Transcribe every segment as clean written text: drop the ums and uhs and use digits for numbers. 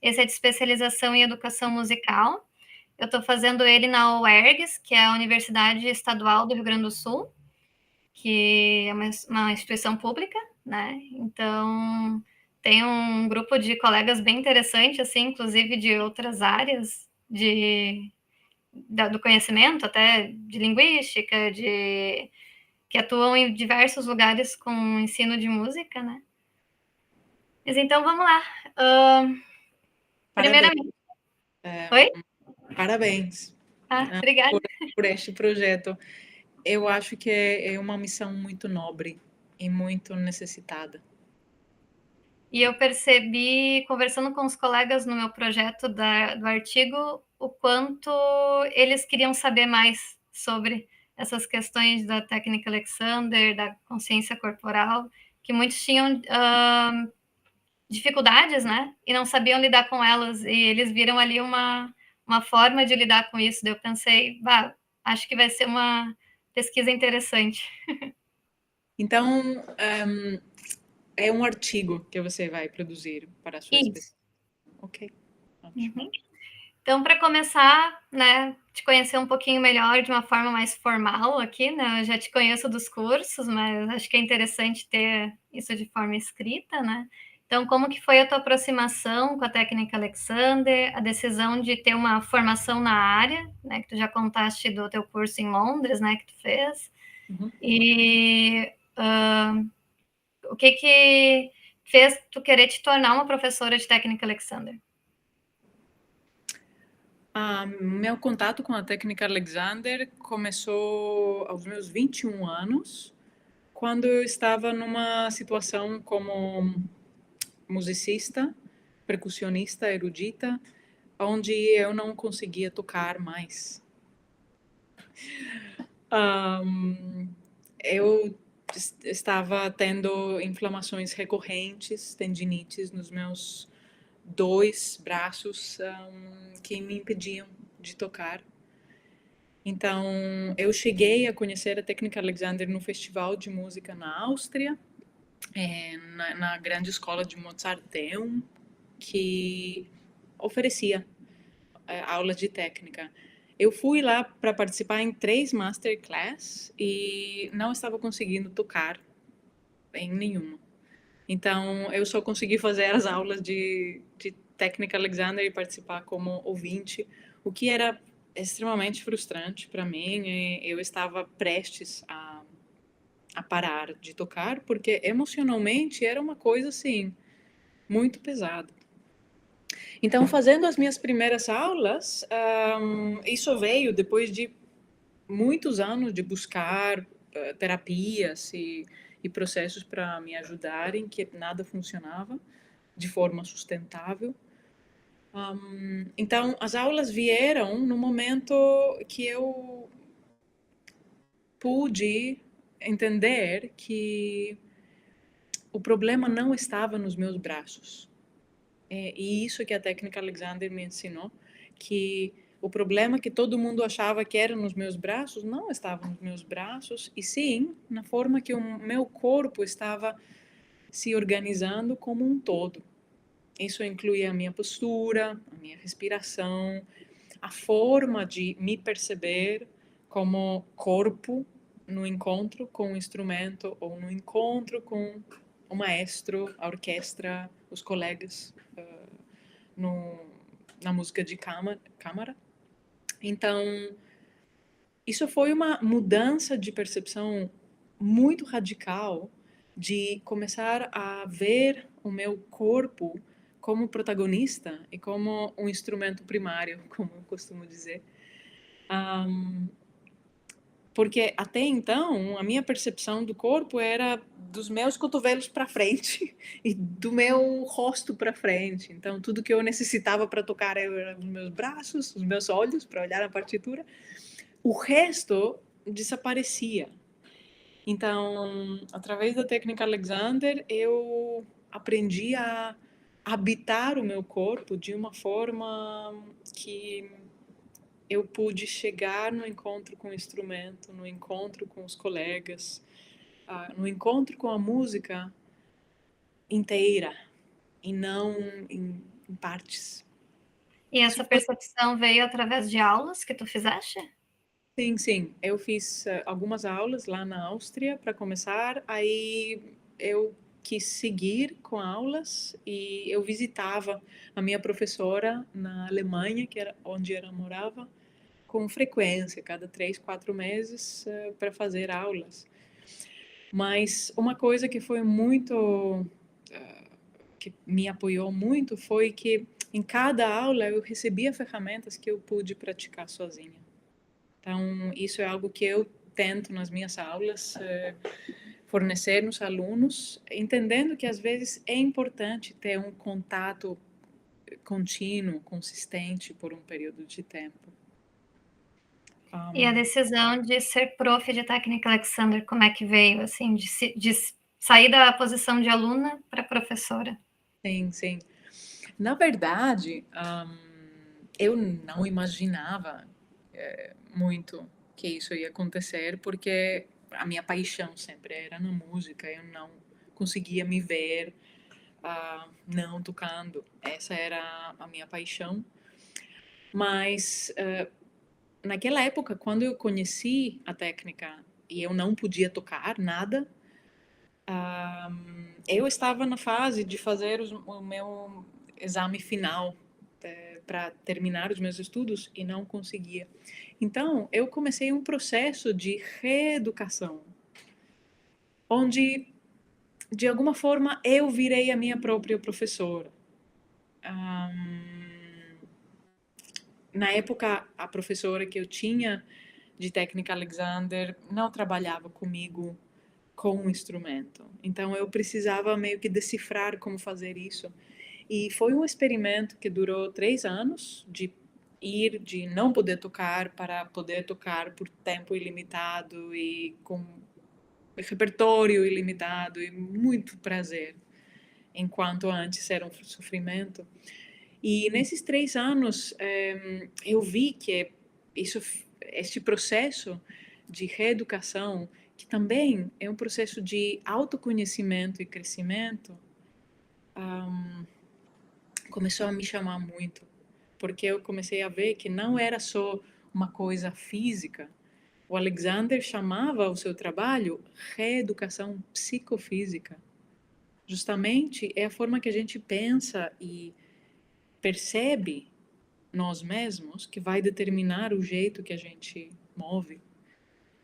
Esse é de especialização em educação musical. Eu estou fazendo ele na UERGS, que é a Universidade Estadual do Rio Grande do Sul, que é uma instituição pública, né? Então, tem um grupo de colegas bem interessante, assim, inclusive de outras áreas do conhecimento, até de linguística, que atuam em diversos lugares com ensino de música, né? Mas então, vamos lá. Parabéns. Primeiramente... Oi? Parabéns, Obrigada. por este projeto. Eu acho que é uma missão muito nobre e muito necessitada. E eu percebi, conversando com os colegas no meu projeto do artigo, o quanto eles queriam saber mais sobre essas questões da técnica Alexander, da consciência corporal, que muitos tinham dificuldades, né? E não sabiam lidar com elas. E eles viram ali uma forma de lidar com isso. Daí eu pensei, acho que vai ser uma pesquisa interessante. Então, é um artigo que você vai produzir para a sua Isso. especialização. Ok, ótimo. Uhum. Então, para começar, né, te conhecer um pouquinho melhor de uma forma mais formal aqui, né? Eu já te conheço dos cursos, mas acho que é interessante ter isso de forma escrita, né? Então, como que foi a tua aproximação com a técnica Alexander, a decisão de ter uma formação na área, né? Que tu já contaste do teu curso em Londres, né? Que tu fez. Uhum. E o que fez tu querer te tornar uma professora de técnica Alexander? Meu contato com a técnica Alexander começou aos meus 21 anos, quando eu estava numa situação como musicista, percussionista, erudita, onde eu não conseguia tocar mais. Eu estava tendo inflamações recorrentes, tendinites nos meus 2 braços, que me impediam de tocar. Então, eu cheguei a conhecer a técnica Alexander no Festival de Música na Áustria, na grande escola de Mozarteum, que oferecia aulas de técnica. Eu fui lá para participar em 3 masterclass e não estava conseguindo tocar em nenhuma. Então, eu só consegui fazer as aulas de técnica Alexander e participar como ouvinte, o que era extremamente frustrante para mim. E eu estava prestes a parar de tocar, porque emocionalmente era uma coisa assim, muito pesada. Então, fazendo as minhas primeiras aulas, isso veio depois de muitos anos de buscar terapias e processos para me ajudarem, que nada funcionava de forma sustentável. Então, as aulas vieram no momento que eu pude entender que o problema não estava nos meus braços. E isso que a técnica Alexander me ensinou, que o problema que todo mundo achava que era nos meus braços não estava nos meus braços, e sim na forma que o meu corpo estava se organizando como um todo. Isso inclui a minha postura, a minha respiração, a forma de me perceber como corpo no encontro com o instrumento ou no encontro com o maestro, a orquestra, os colegas no, na música de câmara. Então, isso foi uma mudança de percepção muito radical de começar a ver o meu corpo como protagonista e como um instrumento primário, como eu costumo dizer. Porque até então a minha percepção do corpo era dos meus cotovelos para frente e do meu rosto para frente. Então tudo que eu necessitava para tocar eram os meus braços, os meus olhos para olhar a partitura. O resto desaparecia. Então, através da técnica Alexander, eu aprendi a habitar o meu corpo de uma forma que eu pude chegar no encontro com o instrumento, no encontro com os colegas, no encontro com a música inteira e não partes. E essa percepção veio através de aulas que tu fizeste? Sim, sim. Eu fiz algumas aulas lá na Áustria para começar, aí eu quis seguir com aulas e eu visitava a minha professora na Alemanha, que era onde ela morava, com frequência, cada 3, 4 meses, para fazer aulas. Mas uma coisa que foi muito, que me apoiou muito, foi que em cada aula eu recebia ferramentas que eu pude praticar sozinha. Então, isso é algo que eu tento nas minhas aulas, fornecer nos alunos, entendendo que às vezes é importante ter um contato contínuo, consistente por um período de tempo. E a decisão de ser prof de técnica Alexander, como é que veio, assim, de sair da posição de aluna para professora? Sim, sim. Na verdade, eu não imaginava muito que isso ia acontecer, porque a minha paixão sempre era na música, eu não conseguia me ver não tocando. Essa era a minha paixão. Mas naquela época, quando eu conheci a técnica e eu não podia tocar nada, eu estava na fase de fazer o meu exame final para terminar os meus estudos e não conseguia. Então, eu comecei um processo de reeducação, onde, de alguma forma, eu virei a minha própria professora. Na época, a professora que eu tinha de técnica Alexander não trabalhava comigo com um instrumento. Então, eu precisava meio que decifrar como fazer isso. E foi um experimento que durou 3 anos, de ir de não poder tocar para poder tocar por tempo ilimitado e com repertório ilimitado e muito prazer, enquanto antes era um sofrimento. E nesses 3 anos eu vi que este processo de reeducação, que também é um processo de autoconhecimento e crescimento, começou a me chamar muito, porque eu comecei a ver que não era só uma coisa física. O Alexander chamava o seu trabalho reeducação psicofísica. Justamente é a forma que a gente pensa e percebe nós mesmos que vai determinar o jeito que a gente move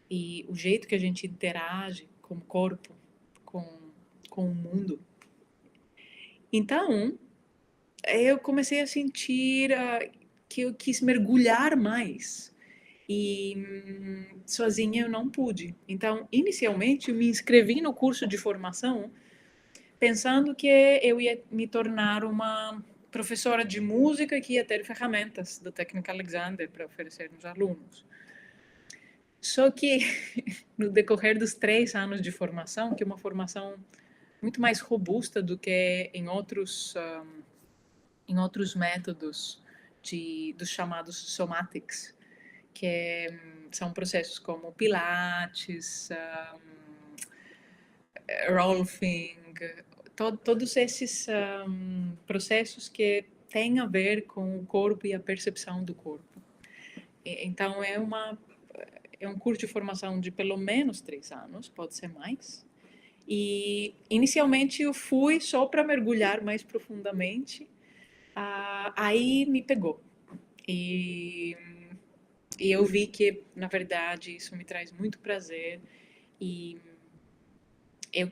e o jeito que a gente interage com o corpo, com, com o mundo. Então, eu comecei a sentir que eu quis mergulhar mais e sozinha eu não pude. Então, inicialmente, eu me inscrevi no curso de formação pensando que eu ia me tornar uma professora de música que ia ter ferramentas da técnica Alexander para oferecer nos alunos. Só que no decorrer dos 3 anos de formação, que é uma formação muito mais robusta do que em outros métodos dos chamados somatics, que são processos como Pilates, Rolfing, todos esses processos que têm a ver com o corpo e a percepção do corpo. Então, é um curso de formação de pelo menos 3 anos, pode ser mais. E, inicialmente, eu fui só para mergulhar mais profundamente. Aí me pegou. E, e eu vi que, na verdade, isso me traz muito prazer. E eu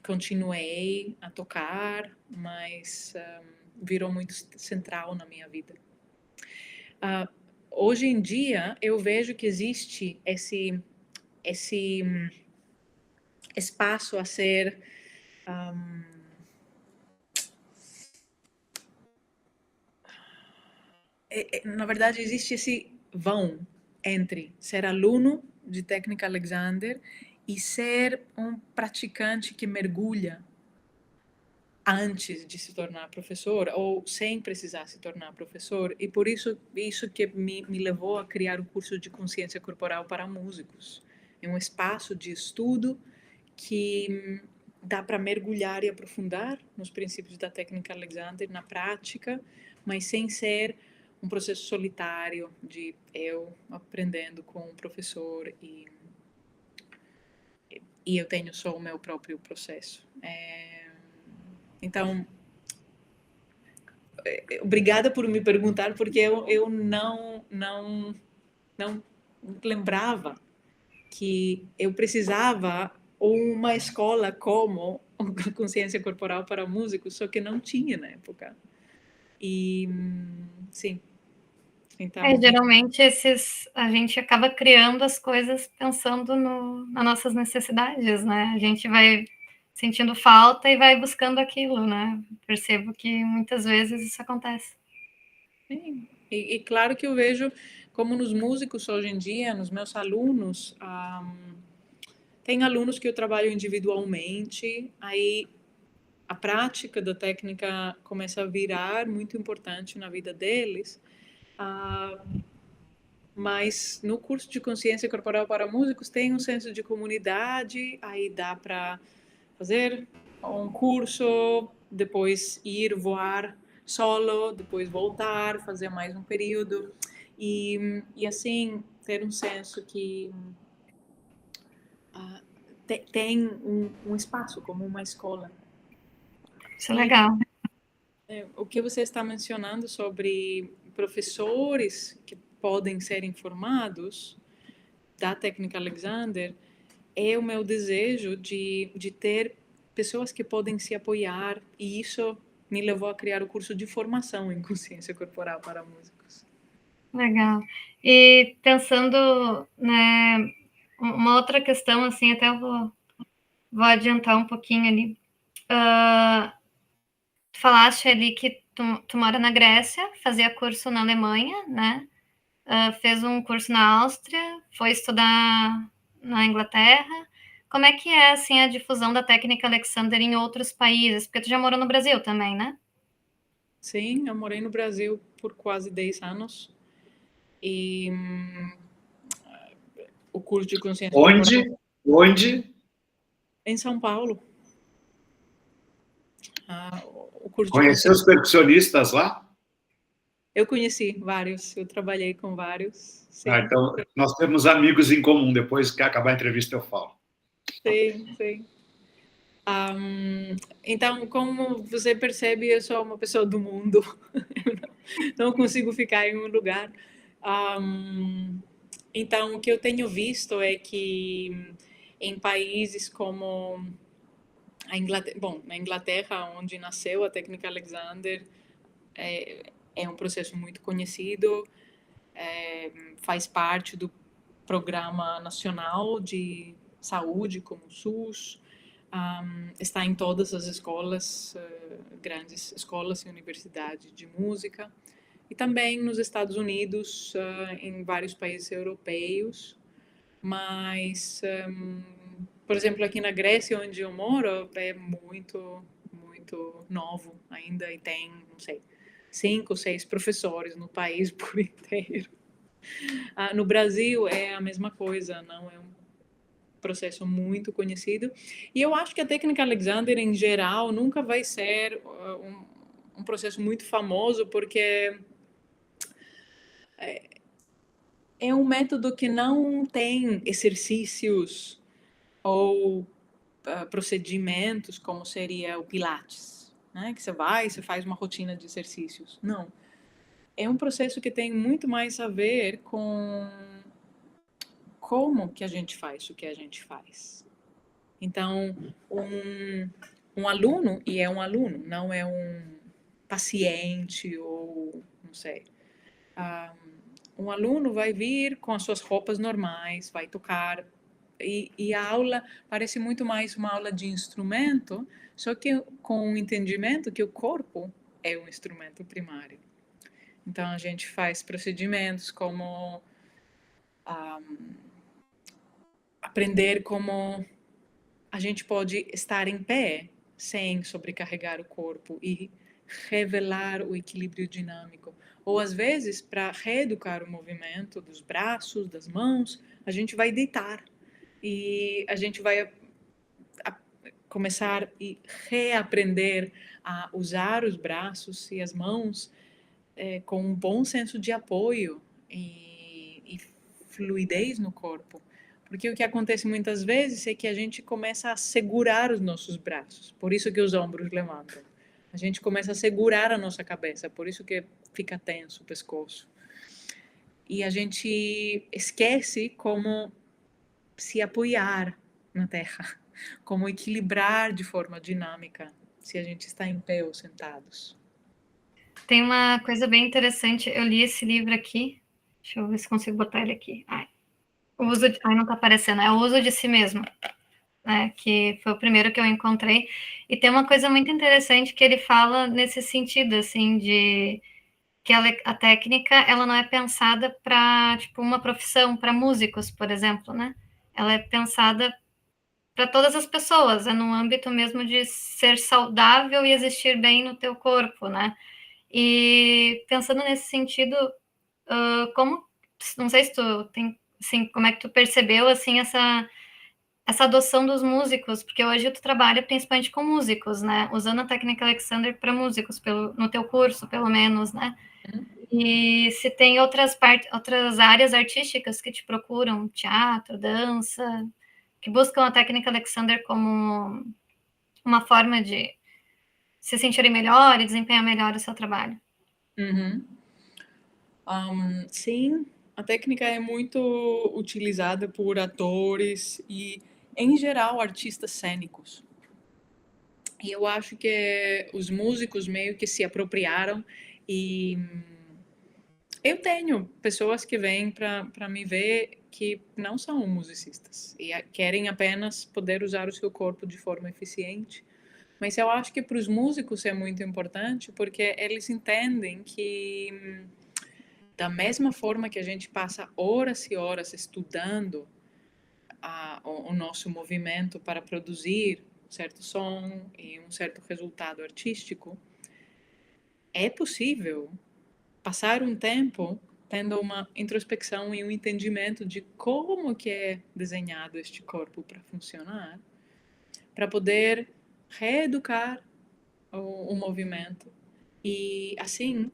continuei a tocar, mas virou muito central na minha vida. Hoje em dia, eu vejo que existe esse espaço a ser na verdade, existe esse vão entre ser aluno de técnica Alexander e ser um praticante que mergulha antes de se tornar professor ou sem precisar se tornar professor. E por isso que me levou a criar o curso de consciência corporal para músicos. É um espaço de estudo que dá para mergulhar e aprofundar nos princípios da técnica Alexander na prática, mas sem ser um processo solitário de eu aprendendo com o professor e eu tenho só o meu próprio processo. Então, obrigada por me perguntar, porque eu não lembrava que eu precisava uma escola como Consciência Corporal para Músicos, só que não tinha na época. E, sim, então... Geralmente a gente acaba criando as coisas pensando nas nossas necessidades, né? A gente vai sentindo falta e vai buscando aquilo, né? Percebo que muitas vezes isso acontece. Sim. E claro que eu vejo como nos músicos hoje em dia, nos meus alunos, tem alunos que eu trabalho individualmente, aí a prática da técnica começa a virar muito importante na vida deles, mas no curso de Consciência Corporal para Músicos tem um senso de comunidade, aí dá para fazer um curso, depois ir voar solo, depois voltar, fazer mais um período e assim ter um senso que tem um espaço como uma escola. Isso é E legal. o que você está mencionando sobre professores que podem ser informados da técnica Alexander é o meu desejo de ter pessoas que podem se apoiar, e isso me levou a criar o curso de formação em consciência corporal para músicos. Legal. E pensando, né, uma outra questão, assim, até eu vou adiantar um pouquinho ali. Tu falaste ali que tu mora na Grécia, fazia curso na Alemanha, né? Fez um curso na Áustria, foi estudar na Inglaterra. Como é que é, assim, a difusão da técnica Alexander em outros países? Porque tu já morou no Brasil também, né? Sim, eu morei no Brasil por quase 10 anos e o curso de consciência corporal Onde? em São Paulo. O curso de Conheceu consciência. os percussionistas lá? Eu conheci vários, eu trabalhei com vários. Ah, Sim, então, nós temos amigos em comum. Depois que acabar a entrevista, eu falo. sim, sim. Então, como você percebe, eu sou uma pessoa do mundo. Eu não consigo ficar em um lugar. Então, o que eu tenho visto é que em países como a Inglaterra, bom, na Inglaterra, onde nasceu a técnica Alexander, é um processo muito conhecido, faz parte do Programa Nacional de Saúde, como o SUS, está em todas as escolas, grandes escolas e universidades de música, e também nos Estados Unidos, em vários países europeus, mas, por exemplo, aqui na Grécia, onde eu moro, é muito, muito novo ainda, e tem, não sei, 5 ou 6 professores no país por inteiro. No Brasil é a mesma coisa, não é um processo muito conhecido. E eu acho que a técnica Alexander, em geral, nunca vai ser um processo muito famoso, porque é um método que não tem exercícios ou procedimentos como seria o Pilates, né? Que você vai, você faz uma rotina de exercícios. Não. É um processo que tem muito mais a ver com como que a gente faz o que a gente faz. Então, um aluno, e é um aluno, não é um paciente ou, não sei, um aluno vai vir com as suas roupas normais, vai tocar, e a aula parece muito mais uma aula de instrumento, só que com o entendimento que o corpo é o instrumento primário. Então, a gente faz procedimentos como aprender como a gente pode estar em pé sem sobrecarregar o corpo e revelar o equilíbrio dinâmico. Ou às vezes, para reeducar o movimento dos braços, das mãos, a gente vai deitar e a gente vai começar e reaprender a usar os braços e as mãos com um bom senso de apoio e fluidez no corpo. Porque o que acontece muitas vezes é que a gente começa a segurar os nossos braços, por isso que os ombros levantam. A gente começa a segurar a nossa cabeça, por isso que fica tenso o pescoço. E a gente esquece como se apoiar na terra, como equilibrar de forma dinâmica, se a gente está em pé ou sentados. Tem uma coisa bem interessante, eu li esse livro aqui, deixa eu ver se consigo botar ele aqui. Não está aparecendo, é O Uso de Si Mesmo, né, que foi o primeiro que eu encontrei, e tem uma coisa muito interessante que ele fala nesse sentido, assim, de que a técnica, ela não é pensada para, tipo, uma profissão, para músicos, por exemplo, né, ela é pensada para todas as pessoas, é no âmbito mesmo de ser saudável e existir bem no teu corpo, né, e pensando nesse sentido, como, não sei se tu tem, assim, como é que tu percebeu, assim, essa adoção dos músicos, porque hoje tu trabalha principalmente com músicos, né, usando a técnica Alexander para músicos, no teu curso, pelo menos, né, e se tem outras áreas artísticas que te procuram, teatro, dança, que buscam a técnica Alexander como uma forma de se sentirem melhor e desempenhar melhor o seu trabalho. Uhum. Sim, a técnica é muito utilizada por atores e, em geral, artistas cênicos. E eu acho que os músicos meio que se apropriaram e eu tenho pessoas que vêm para me ver que não são musicistas e querem apenas poder usar o seu corpo de forma eficiente. Mas eu acho que para os músicos é muito importante porque eles entendem que, da mesma forma que a gente passa horas e horas estudando o nosso movimento para produzir um certo som e um certo resultado artístico, é possível passar um tempo tendo uma introspecção e um entendimento de como que é desenhado este corpo para funcionar, para poder reeducar o movimento e, assim,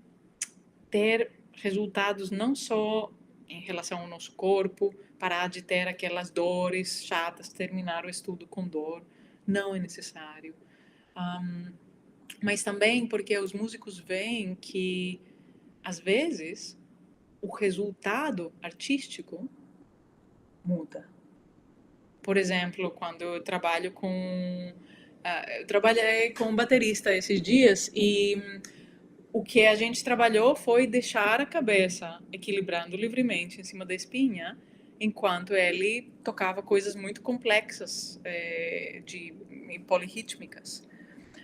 ter resultados não só em relação ao nosso corpo, parar de ter aquelas dores chatas, terminar o estudo com dor, não é necessário. Mas também porque os músicos veem que, às vezes, o resultado artístico muda. Por exemplo, quando eu trabalho eu trabalhei com um baterista esses dias e o que a gente trabalhou foi deixar a cabeça equilibrando livremente em cima da espinha, enquanto ele tocava coisas muito complexas, polirrítmicas.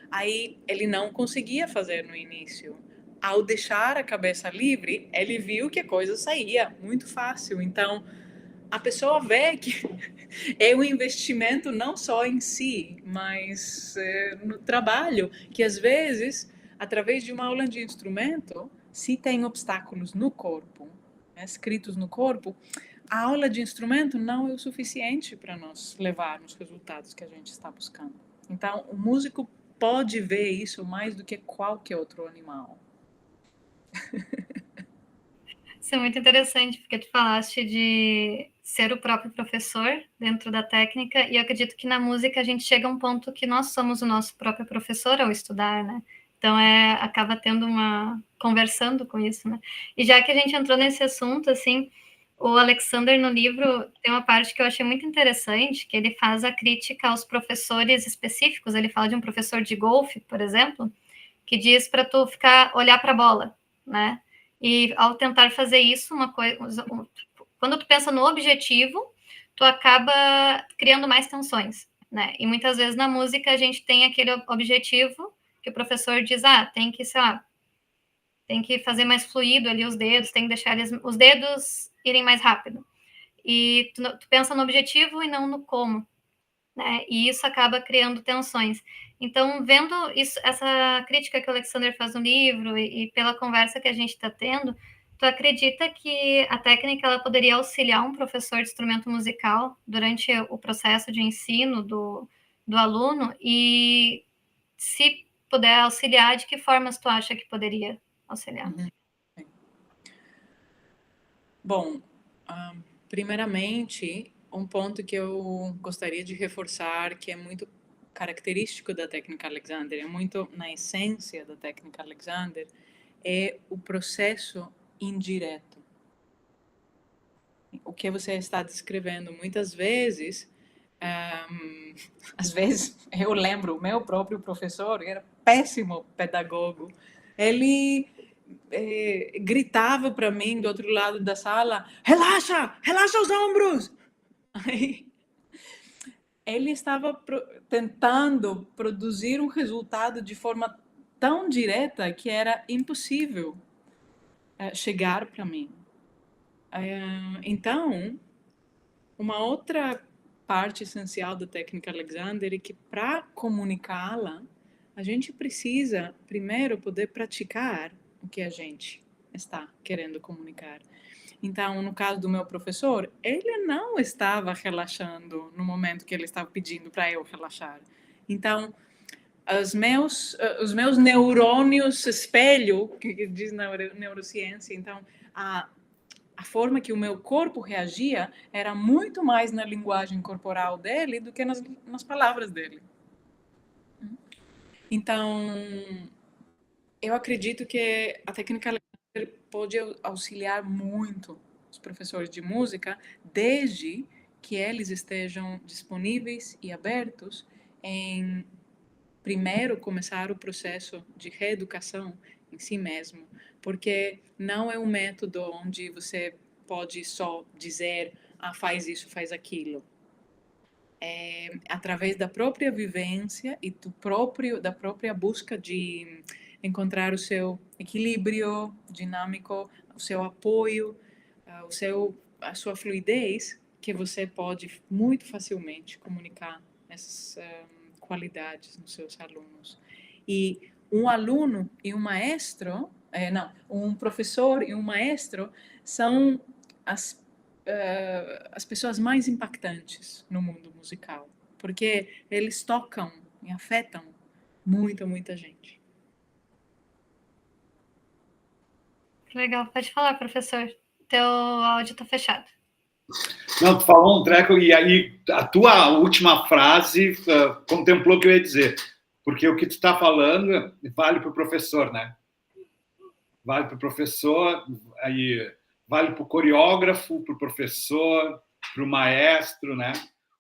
Aí ele não conseguia fazer no início. Ao deixar a cabeça livre, ele viu que a coisa saía muito fácil. Então, a pessoa vê que é um investimento não só em si, mas no trabalho, que às vezes, através de uma aula de instrumento, se tem obstáculos no corpo, escritos no corpo, a aula de instrumento não é o suficiente para nós levar nos resultados que a gente está buscando. Então, o músico pode ver isso mais do que qualquer outro animal. Isso é muito interessante, porque tu falaste de ser o próprio professor dentro da técnica, e eu acredito que na música a gente chega a um ponto que nós somos o nosso próprio professor ao estudar, né? Então, acaba tendo conversando com isso, né? E já que a gente entrou nesse assunto, assim, o Alexander, no livro, tem uma parte que eu achei muito interessante, que ele faz a crítica aos professores específicos. Ele fala de um professor de golfe, por exemplo, que diz para tu olhar para a bola, né? E ao tentar fazer isso, quando tu pensa no objetivo, tu acaba criando mais tensões, né? E muitas vezes na música a gente tem aquele objetivo que o professor diz, tem que, sei lá, tem que fazer mais fluido ali os dedos, tem que deixar os dedos irem mais rápido. E tu pensa no objetivo e não no como, né? E isso acaba criando tensões. Então, vendo isso, essa crítica que o Alexander faz no livro e pela conversa que a gente está tendo, tu acredita que a técnica ela poderia auxiliar um professor de instrumento musical durante o processo de ensino do aluno e, se puder auxiliar, de que formas tu acha que poderia auxiliar? Bom, primeiramente, um ponto que eu gostaria de reforçar, que é muito característico da técnica Alexander, é muito na essência da técnica Alexander, é o processo indireto. O que você está descrevendo muitas vezes, às vezes eu lembro, o meu próprio professor era péssimo pedagogo, ele gritava para mim do outro lado da sala: relaxa, relaxa os ombros. Aí, ele estava tentando produzir um resultado de forma tão direta que era impossível chegar para mim. Então, uma outra parte essencial da técnica Alexander é que, para comunicá-la, a gente precisa primeiro poder praticar o que a gente está querendo comunicar. Então, no caso do meu professor, ele não estava relaxando no momento que ele estava pedindo para eu relaxar. Então, os meus neurônios espelho, que diz na neurociência, então, a forma que o meu corpo reagia era muito mais na linguagem corporal dele do que nas palavras dele. Então, eu acredito que a técnica pode auxiliar muito os professores de música, desde que eles estejam disponíveis e abertos em, primeiro, começar o processo de reeducação em si mesmo, porque não é um método onde você pode só dizer, faz isso, faz aquilo. É através da própria vivência e da própria busca de encontrar o seu equilíbrio dinâmico, o seu apoio, a sua fluidez, que você pode muito facilmente comunicar essas qualidades nos seus alunos. E um aluno e um maestro, um professor e um maestro são as pessoas mais impactantes no mundo musical, porque eles tocam e afetam muita gente. Legal, pode falar, professor. Teu áudio está fechado. Não, tu falou um treco e aí a tua última frase contemplou o que eu ia dizer. Porque o que tu está falando vale para o professor, né? Vale para o professor, aí vale para o coreógrafo, para o professor, para o maestro, né?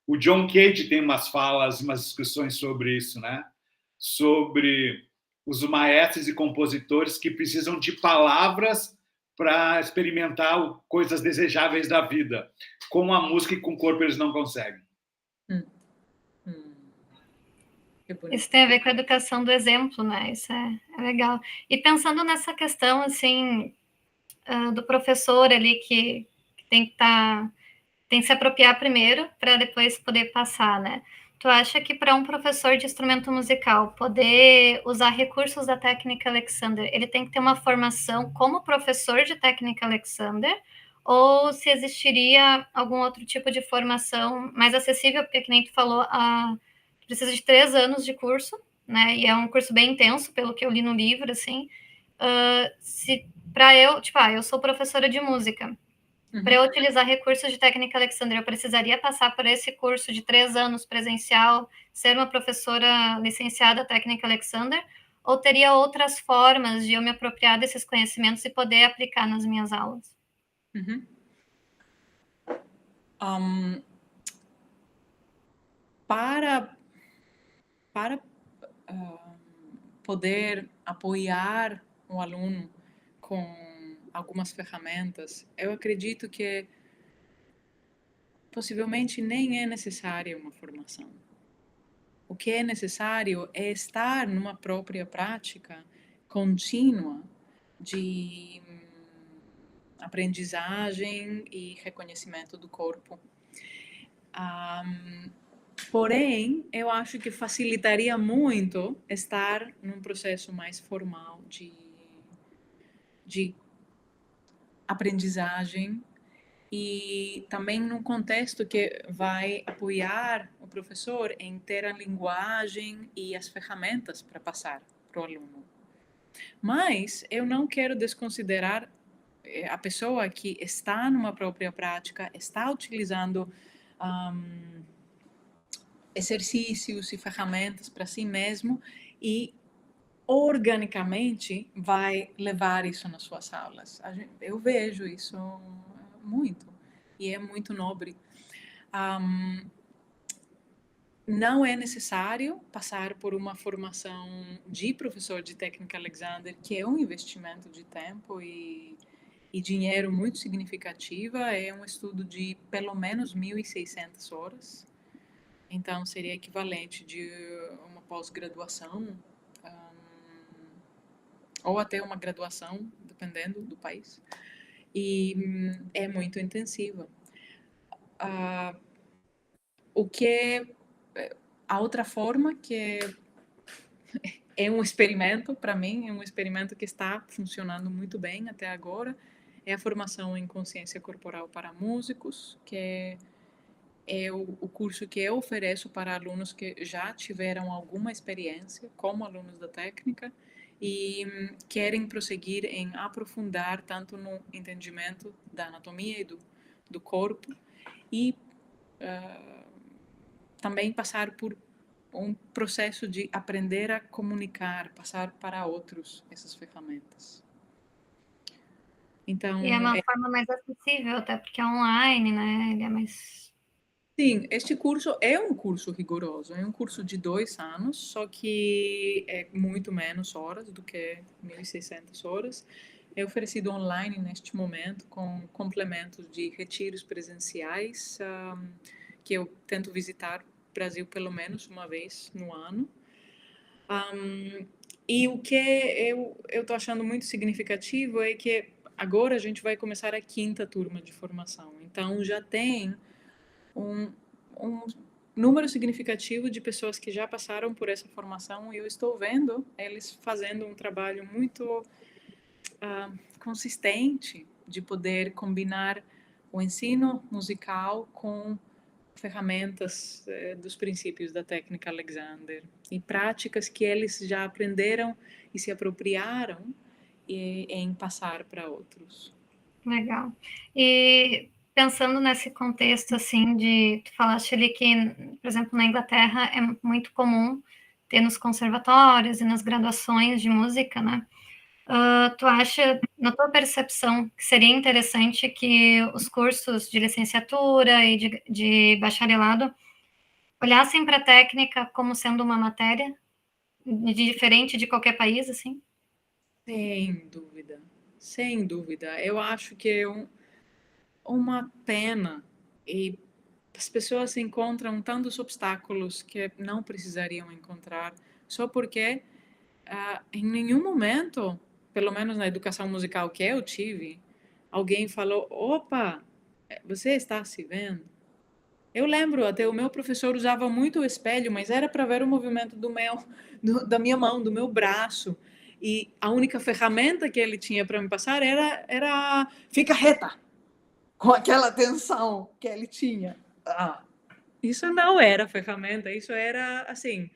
O John Cage tem umas falas, umas discussões sobre isso, né? Sobre os maestros e compositores que precisam de palavras para experimentar coisas desejáveis da vida. Com a música e com o corpo eles não conseguem. Isso tem a ver com a educação do exemplo, né? Isso é legal. E pensando nessa questão, assim, do professor ali que tem que tem que se apropriar primeiro para depois poder passar, né? Tu acha que para um professor de instrumento musical poder usar recursos da técnica Alexander, ele tem que ter uma formação como professor de técnica Alexander, ou se existiria algum outro tipo de formação mais acessível, porque que nem tu falou, precisa de 3 anos de curso, né? E é um curso bem intenso, pelo que eu li no livro, assim. Se para eu, tipo, eu sou professora de música. Para eu utilizar recursos de técnica Alexander, eu precisaria passar por esse curso de 3 anos presencial, ser uma professora licenciada técnica Alexander, ou teria outras formas de eu me apropriar desses conhecimentos e poder aplicar nas minhas aulas? Para poder apoiar o aluno com algumas ferramentas, eu acredito que possivelmente nem é necessária uma formação. O que é necessário é estar numa própria prática contínua de aprendizagem e reconhecimento do corpo. Porém, eu acho que facilitaria muito estar num processo mais formal de aprendizagem e também num contexto que vai apoiar o professor em ter a linguagem e as ferramentas para passar para o aluno. Mas eu não quero desconsiderar a pessoa que está numa própria prática, está utilizando exercícios e ferramentas para si mesmo e organicamente vai levar isso nas suas aulas. Eu vejo isso muito e é muito nobre. Não é necessário passar por uma formação de professor de técnica Alexander, que é um investimento de tempo e dinheiro muito significativa. É um estudo de pelo menos 1.600 horas. Então, seria equivalente de uma pós-graduação ou até uma graduação, dependendo do país. E é muito intensiva. O que a outra forma que é um experimento, para mim, é um experimento que está funcionando muito bem até agora, é a formação em consciência corporal para músicos, que é o curso que eu ofereço para alunos que já tiveram alguma experiência como alunos da técnica e querem prosseguir em aprofundar tanto no entendimento da anatomia e do corpo e também passar por um processo de aprender a comunicar, passar para outros essas ferramentas. Então, E é uma forma mais acessível, até porque é online, né? Ele é mais... Sim, este curso é um curso rigoroso, é um curso de 2 anos, só que é muito menos horas do que 1.600 horas. É oferecido online neste momento, com complementos de retiros presenciais, que eu tento visitar o Brasil pelo menos uma vez no ano. E o que eu estou achando muito significativo é que agora a gente vai começar a 5ª turma de formação. Então, já tem um número significativo de pessoas que já passaram por essa formação e eu estou vendo eles fazendo um trabalho muito consistente de poder combinar o ensino musical com ferramentas dos princípios da técnica Alexander e práticas que eles já aprenderam e se apropriaram em passar para outros. Legal. E pensando nesse contexto, assim, tu falaste ali que, por exemplo, na Inglaterra é muito comum ter nos conservatórios e nas graduações de música, né? Tu acha, na tua percepção, que seria interessante que os cursos de licenciatura e de bacharelado olhassem para a técnica como sendo uma matéria diferente de qualquer país, assim? Sem dúvida, sem dúvida. Eu acho que é uma pena e as pessoas encontram tantos obstáculos que não precisariam encontrar só porque em nenhum momento, pelo menos na educação musical que eu tive, alguém falou: opa, você está se vendo? Eu lembro, até o meu professor usava muito o espelho, mas era para ver o movimento da minha mão, do meu braço. E a única ferramenta que ele tinha para me passar era fica reta, com aquela tensão que ele tinha. Isso não era ferramenta, isso era assim,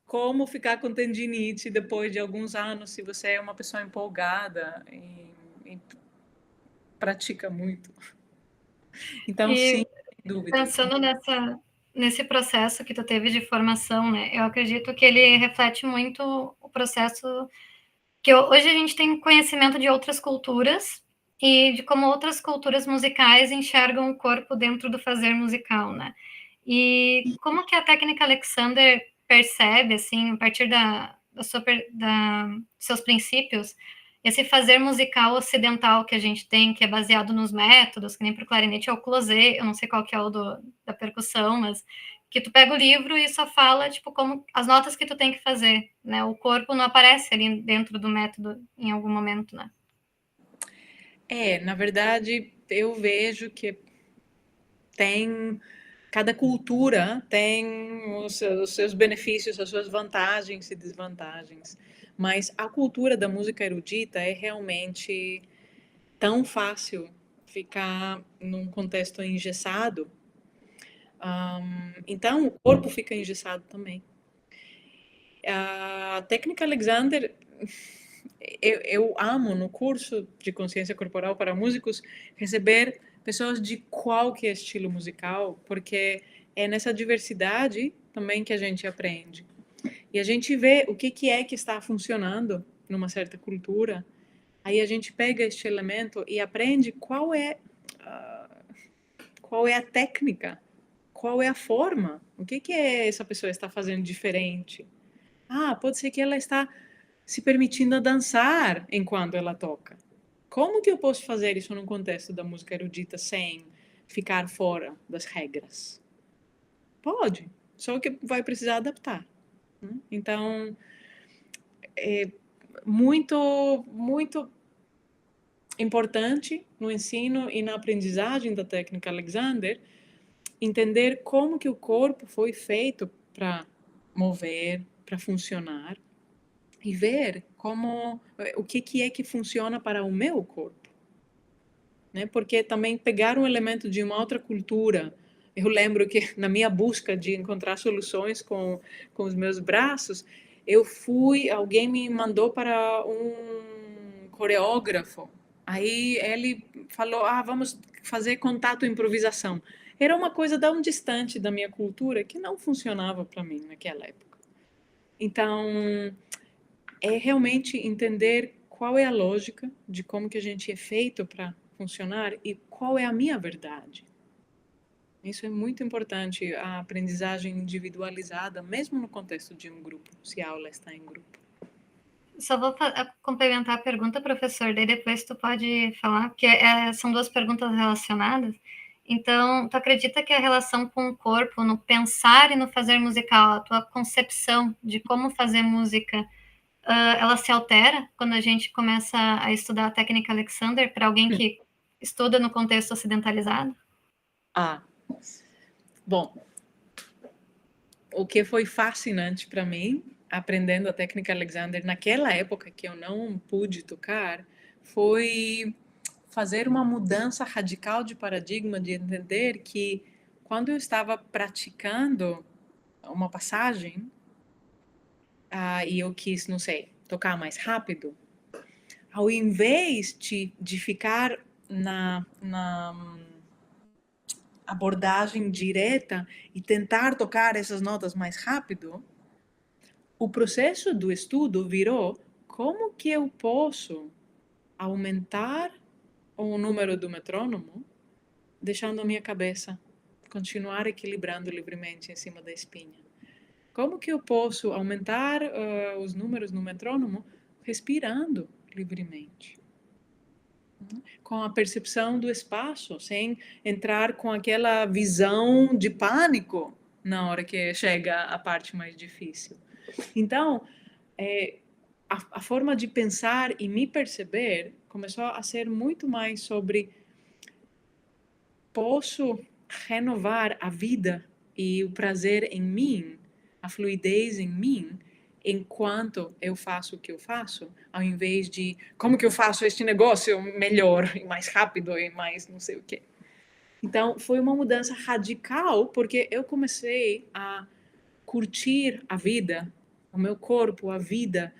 como ficar com tendinite depois de alguns anos, se você é uma pessoa empolgada e pratica muito. Então, sim, sem dúvida. Pensando nesse processo que tu teve de formação, né? Eu acredito que ele reflete muito o processo que hoje a gente tem conhecimento de outras culturas e de como outras culturas musicais enxergam o corpo dentro do fazer musical, né? E como que a técnica Alexander percebe, assim, a partir dos seus princípios, esse fazer musical ocidental que a gente tem, que é baseado nos métodos, que nem para o clarinete é o closé, eu não sei qual que é o da percussão, mas que tu pega o livro e só fala, tipo, como as notas que tu tem que fazer, né? O corpo não aparece ali dentro do método em algum momento, né? Na verdade, eu vejo que cada cultura tem os seus benefícios, as suas vantagens e desvantagens. Mas a cultura da música erudita é realmente tão fácil ficar num contexto engessado, então o corpo fica engessado também. A técnica Alexander, eu amo no curso de consciência corporal para músicos receber pessoas de qualquer estilo musical, porque é nessa diversidade também que a gente aprende. E a gente vê o que é que está funcionando numa certa cultura. Aí a gente pega este elemento e aprende qual é a técnica, qual é a forma, o que essa pessoa está fazendo diferente. Pode ser que ela está se permitindo dançar enquanto ela toca. Como que eu posso fazer isso num contexto da música erudita sem ficar fora das regras? Pode, só que vai precisar adaptar. Então, é muito, muito importante no ensino e na aprendizagem da técnica Alexander entender como que o corpo foi feito para mover, para funcionar, e ver o que é que funciona para o meu corpo, né? Porque também pegar um elemento de uma outra cultura, eu lembro que na minha busca de encontrar soluções com os meus braços, alguém me mandou para um coreógrafo, aí ele falou, vamos fazer contato e improvisação. Era uma coisa tão distante da minha cultura que não funcionava para mim naquela época. Então, é realmente entender qual é a lógica de como que a gente é feito para funcionar e qual é a minha verdade. Isso é muito importante, a aprendizagem individualizada, mesmo no contexto de um grupo, se a aula está em grupo. Só vou complementar a pergunta, professor, daí depois tu pode falar, porque são duas perguntas relacionadas. Então, tu acredita que a relação com o corpo, no pensar e no fazer musical, a tua concepção de como fazer música, ela se altera quando a gente começa a estudar a técnica Alexander para alguém que estuda no contexto ocidentalizado? Bom, o que foi fascinante para mim, aprendendo a técnica Alexander naquela época que eu não pude tocar, foi fazer uma mudança radical de paradigma, de entender que quando eu estava praticando uma passagem, e eu quis, não sei, tocar mais rápido, ao invés de ficar na abordagem direta e tentar tocar essas notas mais rápido, o processo do estudo virou como que eu posso aumentar o número do metrônomo, deixando a minha cabeça continuar equilibrando livremente em cima da espinha. Como que eu posso aumentar os números no metrônomo respirando livremente? Com a percepção do espaço, sem entrar com aquela visão de pânico na hora que chega a parte mais difícil. Então, a forma de pensar e me perceber começou a ser muito mais sobre posso renovar a vida e o prazer em mim, a fluidez em mim, enquanto eu faço o que eu faço, ao invés de como que eu faço este negócio melhor e mais rápido e mais não sei o quê. Então, foi uma mudança radical, porque eu comecei a curtir a vida, o meu corpo, a vida,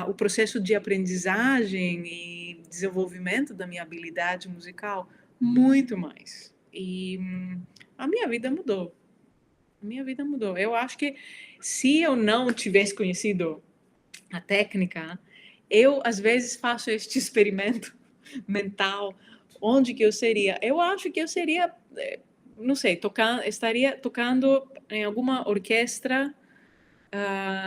o processo de aprendizagem e desenvolvimento da minha habilidade musical muito mais. E a minha vida mudou. Eu acho que se eu não tivesse conhecido a técnica, eu às vezes faço este experimento mental, onde que eu seria? Eu acho que eu seria, não sei, estaria tocando em alguma orquestra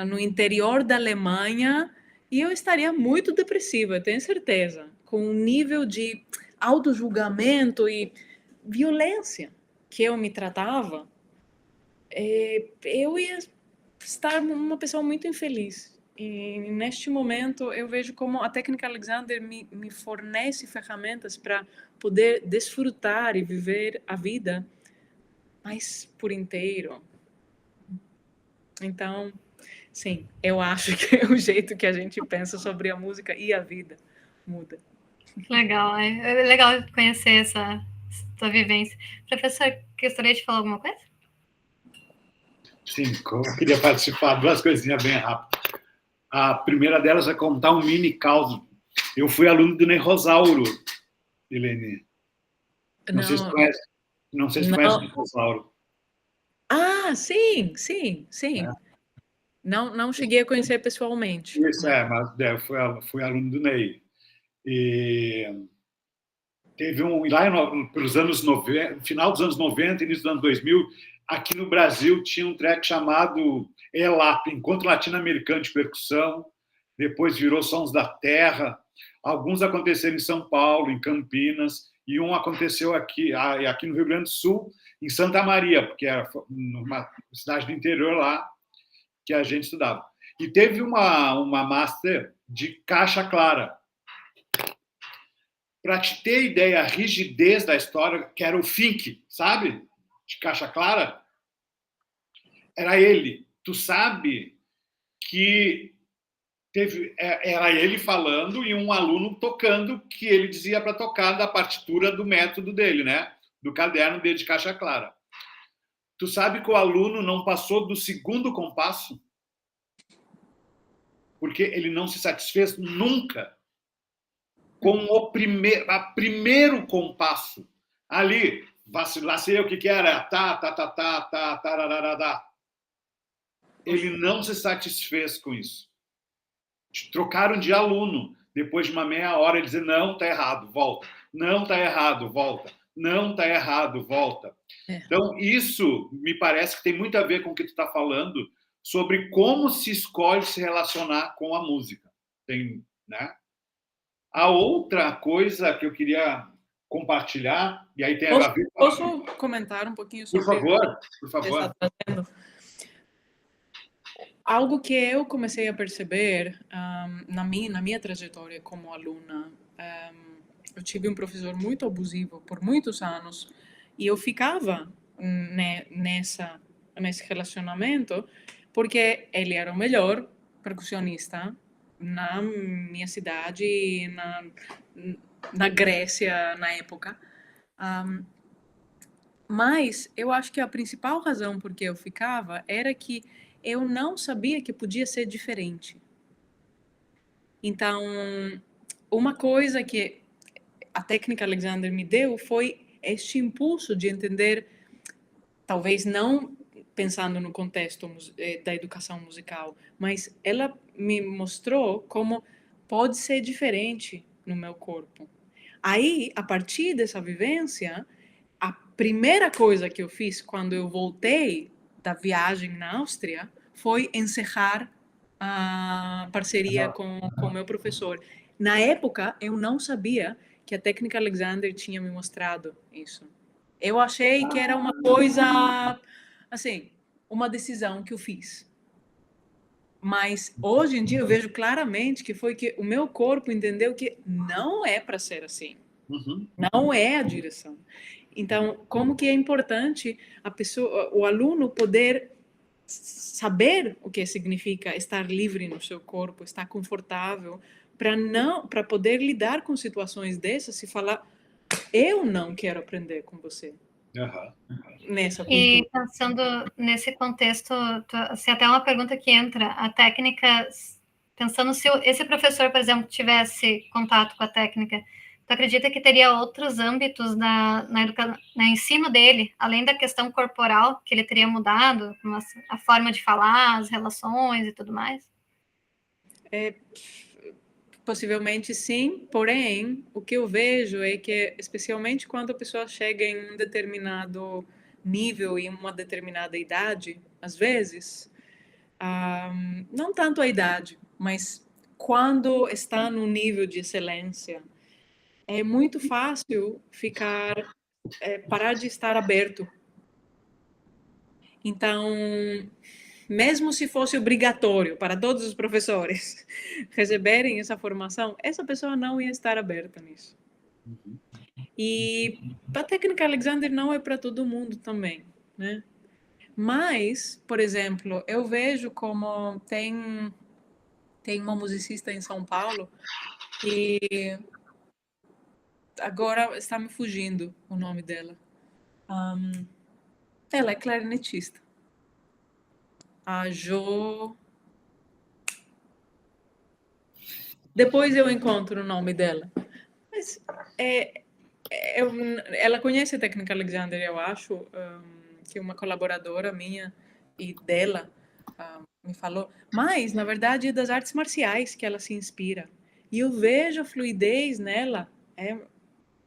no interior da Alemanha e eu estaria muito depressiva, tenho certeza, com um nível de auto-julgamento e violência que eu me tratava, eu ia estar uma pessoa muito infeliz. E neste momento eu vejo como a técnica Alexander me fornece ferramentas para poder desfrutar e viver a vida mais por inteiro. Então, sim, eu acho que é o jeito que a gente pensa sobre a música e a vida muda. Legal, é legal conhecer essa tua vivência. Professor, gostaria de falar alguma coisa? Sim, eu queria participar, duas coisinhas bem rápidas. A primeira delas é contar um mini caos. Eu fui aluno do Ney Rosauro, Helene. Não sei se tu Não, conhece, não sei se tu conhece o não. Ney Rosauro. Sim. Né? Não cheguei a conhecer pessoalmente. Isso mas eu fui aluno do Ney. E teve lá nos anos 90, final dos anos 90, início dos anos 2000, aqui no Brasil tinha um track chamado ELAP, Encontro Latino-Americano de Percussão, depois virou Sons da Terra. Alguns aconteceram em São Paulo, em Campinas, e um aconteceu aqui no Rio Grande do Sul, em Santa Maria, porque era numa cidade do interior lá que a gente estudava. E teve uma master de Caixa Clara. Para te ter ideia, a rigidez da história, que era o Fink, sabe? De Caixa Clara, era ele. Tu sabe que era ele falando e um aluno tocando que ele dizia para tocar da partitura do método dele, né? Do caderno dele de Caixa Clara. Tu sabe que o aluno não passou do segundo compasso? Porque ele não se satisfez nunca com o primeiro compasso. Ali, vacilar, sei o que era, tararará. Ele não se satisfez com isso. Trocaram de aluno. Depois de uma meia hora, ele dizia, não, está errado, volta. Não está errado, volta. Não está errado, volta. Então, isso me parece que tem muito a ver com o que tu está falando sobre como se escolhe se relacionar com a música. Tem, né? A outra coisa que eu queria compartilhar, e aí tem a ver... Posso comentar um pouquinho sobre por o favor. que você está trazendo? Algo que eu comecei a perceber na minha trajetória como aluna, eu tive um professor muito abusivo por muitos anos e eu ficava nesse relacionamento porque ele era o melhor percussionista na minha cidade, na Grécia, na época. Mas eu acho que a principal razão por que eu ficava era que eu não sabia que podia ser diferente. Então, uma coisa que a técnica Alexander me deu foi este impulso de entender, talvez não pensando no contexto da educação musical, mas ela me mostrou como pode ser diferente no meu corpo. Aí, a partir dessa vivência, a primeira coisa que eu fiz quando eu voltei da viagem na Áustria foi encerrar a parceria com o meu professor. Na época, eu não sabia que a técnica Alexander tinha me mostrado isso. Eu achei que era uma coisa, assim, uma decisão que eu fiz. Mas hoje em dia eu vejo claramente que foi que o meu corpo entendeu que não é para ser assim. Uhum. Não é a direção. Então, como que é importante o aluno poder saber o que significa estar livre no seu corpo, estar confortável, para poder lidar com situações dessas e falar, eu não quero aprender com você. Nessa cultura. E pensando nesse contexto, assim, até uma pergunta que entra, a técnica, pensando se esse professor, por exemplo, tivesse contato com a técnica, tu acredita que teria outros âmbitos no ensino dele, além da questão corporal, que ele teria mudado, a forma de falar, as relações e tudo mais? Possivelmente sim, porém, o que eu vejo é que, especialmente quando a pessoa chega em um determinado nível e uma determinada idade, às vezes, não tanto a idade, mas quando está no nível de excelência, é muito fácil parar de estar aberto. Então, mesmo se fosse obrigatório para todos os professores receberem essa formação, essa pessoa não ia estar aberta nisso. E a técnica Alexander não é para todo mundo também, né? Mas, por exemplo, eu vejo como tem uma musicista em São Paulo que agora está me fugindo o nome dela. Ela é clarinetista. A Jo... Depois eu encontro o nome dela. Mas ela conhece a técnica Alexander, eu acho, que uma colaboradora minha e dela me falou. Mas, na verdade, é das artes marciais que ela se inspira. E eu vejo a fluidez nela. É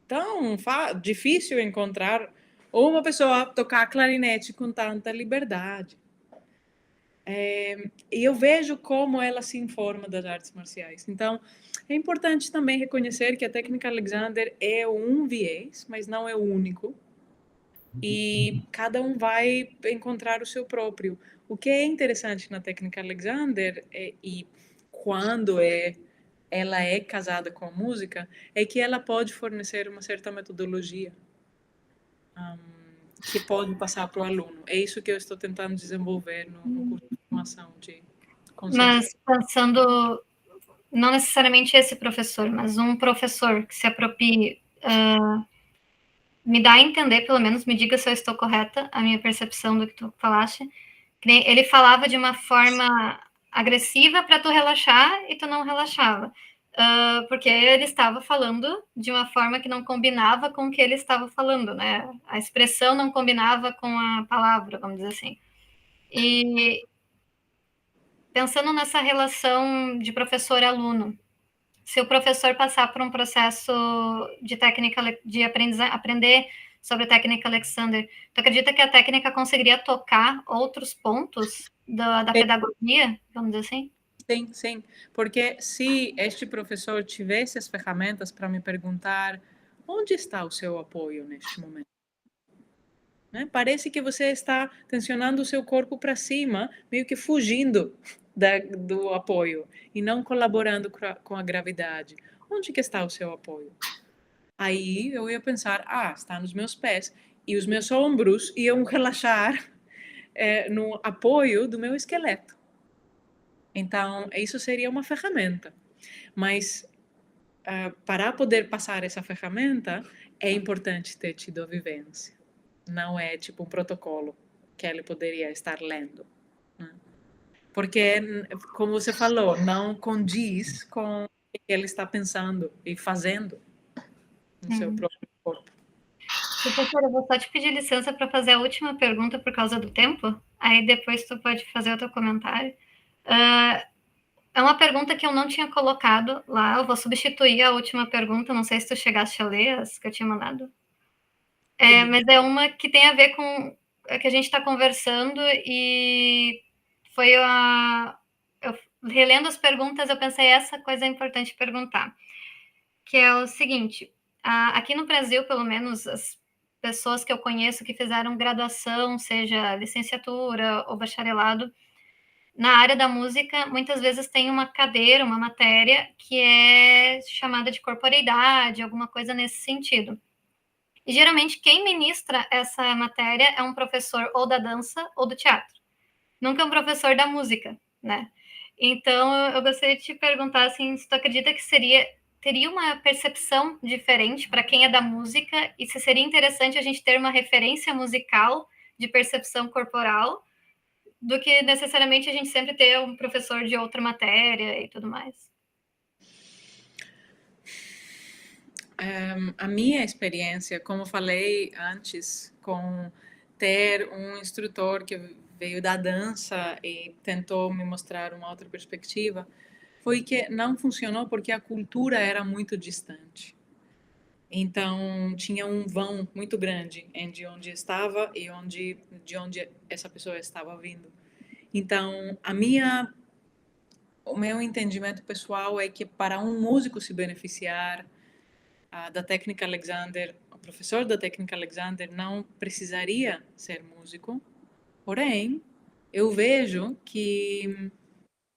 tão difícil encontrar uma pessoa a tocar clarinete com tanta liberdade. E eu vejo como ela se informa das artes marciais. Então, é importante também reconhecer que a técnica Alexander é um viés, mas não é o único. E cada um vai encontrar o seu próprio. O que é interessante na técnica Alexander, e quando ela é casada com a música, é que ela pode fornecer uma certa metodologia que pode passar para o aluno. É isso que eu estou tentando desenvolver no curso de formação de Mas pensando, não necessariamente esse professor, mas um professor que se aproprie, me dá a entender, pelo menos, me diga se eu estou correta, a minha percepção do que tu falaste, que ele falava de uma forma agressiva para tu relaxar e tu não relaxava. Porque ele estava falando de uma forma que não combinava com o que ele estava falando, né? A expressão não combinava com a palavra, vamos dizer assim. E pensando nessa relação de professor-aluno, se o professor passar por um processo de técnica de aprender sobre a técnica Alexander, tu acredita que a técnica conseguiria tocar outros pontos da pedagogia, vamos dizer assim? Sim, sim, porque se este professor tivesse as ferramentas para me perguntar onde está o seu apoio neste momento, né? Parece que você está tensionando o seu corpo para cima, meio que fugindo do apoio e não colaborando com a gravidade. Onde que está o seu apoio? Aí eu ia pensar, está nos meus pés. E os meus ombros iam relaxar no apoio do meu esqueleto. Então, isso seria uma ferramenta. Mas, para poder passar essa ferramenta, é importante ter tido a vivência. Não é tipo um protocolo que ele poderia estar lendo. Né? Porque, como você falou, não condiz com o que ele está pensando e fazendo no seu próprio corpo. Professora, eu vou só te pedir licença para fazer a última pergunta por causa do tempo, aí depois tu pode fazer o teu comentário. É uma pergunta que eu não tinha colocado lá, eu vou substituir a última pergunta, não sei se tu chegaste a ler as que eu tinha mandado. Mas é uma que tem a ver com a que a gente está conversando e foi eu relendo as perguntas, eu pensei, essa coisa é importante perguntar, que é o seguinte, aqui no Brasil, pelo menos, as pessoas que eu conheço que fizeram graduação, seja licenciatura ou bacharelado, na área da música, muitas vezes tem uma cadeira, uma matéria, que é chamada de corporeidade, alguma coisa nesse sentido. E geralmente quem ministra essa matéria é um professor ou da dança ou do teatro. Nunca é um professor da música, né? Então, eu gostaria de te perguntar assim, se tu acredita que teria uma percepção diferente para quem é da música e se seria interessante a gente ter uma referência musical de percepção corporal do que necessariamente a gente sempre ter um professor de outra matéria e tudo mais. A minha experiência, como falei antes, com ter um instrutor que veio da dança e tentou me mostrar uma outra perspectiva, foi que não funcionou porque a cultura era muito distante. Então, tinha um vão muito grande entre onde estava e de onde essa pessoa estava vindo. Então, o meu entendimento pessoal é que para um músico se beneficiar da técnica Alexander, o professor da técnica Alexander não precisaria ser músico, porém, eu vejo que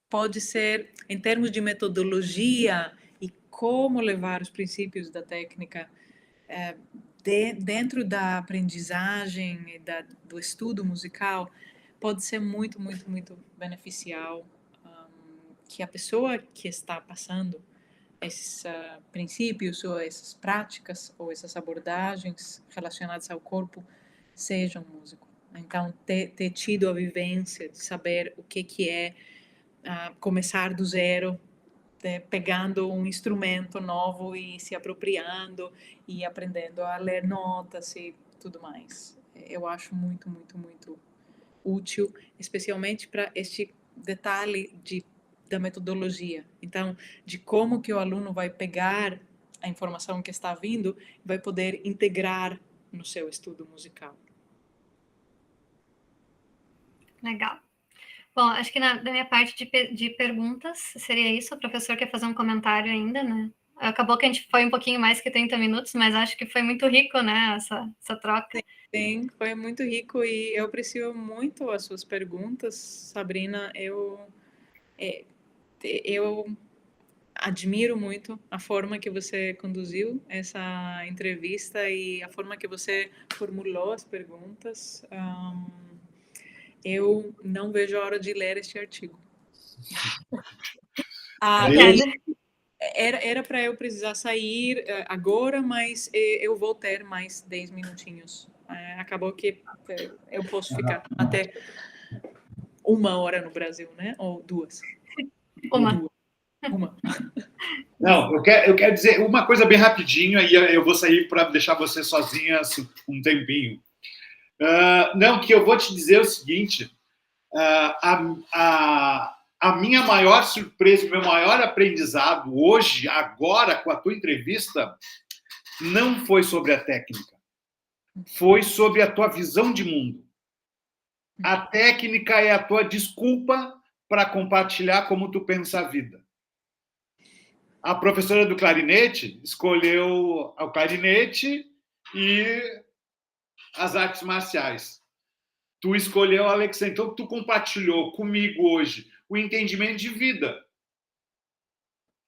pode ser, em termos de metodologia e como levar os princípios da técnica dentro da aprendizagem e do estudo musical, pode ser muito, muito beneficial, que a pessoa que está passando esses princípios ou essas práticas ou essas abordagens relacionadas ao corpo seja um músico. Então, ter tido a vivência de saber o que é começar do zero, pegando um instrumento novo e se apropriando e aprendendo a ler notas e tudo mais. Eu acho muito, muito, muito útil, especialmente para este detalhe da metodologia. Então, de como que o aluno vai pegar a informação que está vindo e vai poder integrar no seu estudo musical. Legal. Bom, acho que da minha parte de perguntas seria isso. O professor quer fazer um comentário ainda, né? Acabou que a gente foi um pouquinho mais que 30 minutos, mas acho que foi muito rico, né, essa troca. Sim, foi muito rico e eu aprecio muito as suas perguntas, Sabrina. Eu admiro muito a forma que você conduziu essa entrevista e a forma que você formulou as perguntas. Eu não vejo a hora de ler este artigo. Era para eu precisar sair agora, mas eu vou ter mais 10 minutinhos. Acabou que eu posso ficar até 1 hora no Brasil, né? Ou 2. Uma. Não, eu quero dizer uma coisa bem rapidinho, aí eu vou sair para deixar você sozinha um tempinho. Não, que eu vou te dizer o seguinte, a minha maior surpresa, o meu maior aprendizado hoje, agora, com a tua entrevista, não foi sobre a técnica, foi sobre a tua visão de mundo. A técnica é a tua desculpa para compartilhar como tu pensa a vida. A professora do clarinete escolheu o clarinete e as artes marciais. Tu escolheu, Alexandre, então tu compartilhou comigo hoje o entendimento de vida.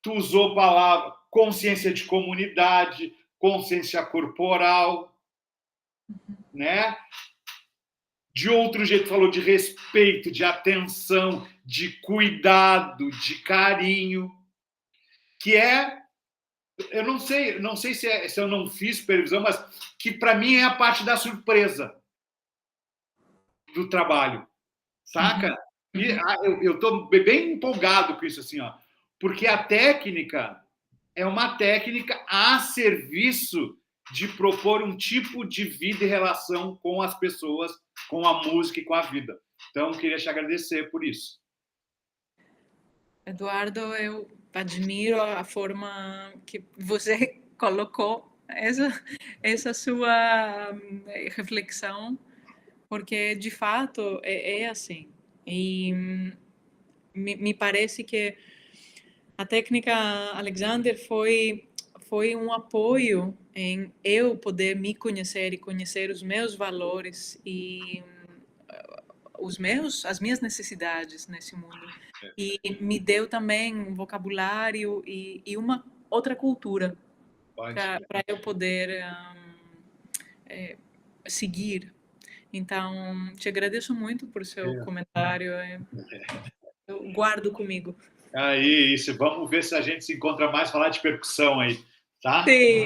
Tu usou a palavra consciência de comunidade, consciência corporal, né? De outro jeito, falou de respeito, de atenção, de cuidado, de carinho, que eu não sei se eu não fiz supervisão, mas que para mim é a parte da surpresa do trabalho, saca? E eu estou bem empolgado com isso, assim, ó, porque a técnica é uma técnica a serviço de propor um tipo de vida e relação com as pessoas, com a música e com a vida. Então, queria te agradecer por isso. Eduardo, eu admiro a forma que você colocou essa sua reflexão, porque de fato é assim. E me parece que a técnica Alexander foi um apoio em eu poder me conhecer e conhecer os meus valores e as minhas necessidades nesse mundo. E me deu também um vocabulário e uma outra cultura para eu poder seguir. Então, te agradeço muito por seu comentário. Eu guardo comigo. Aí, isso. Vamos ver se a gente se encontra mais, falar de percussão aí, tá? Sim.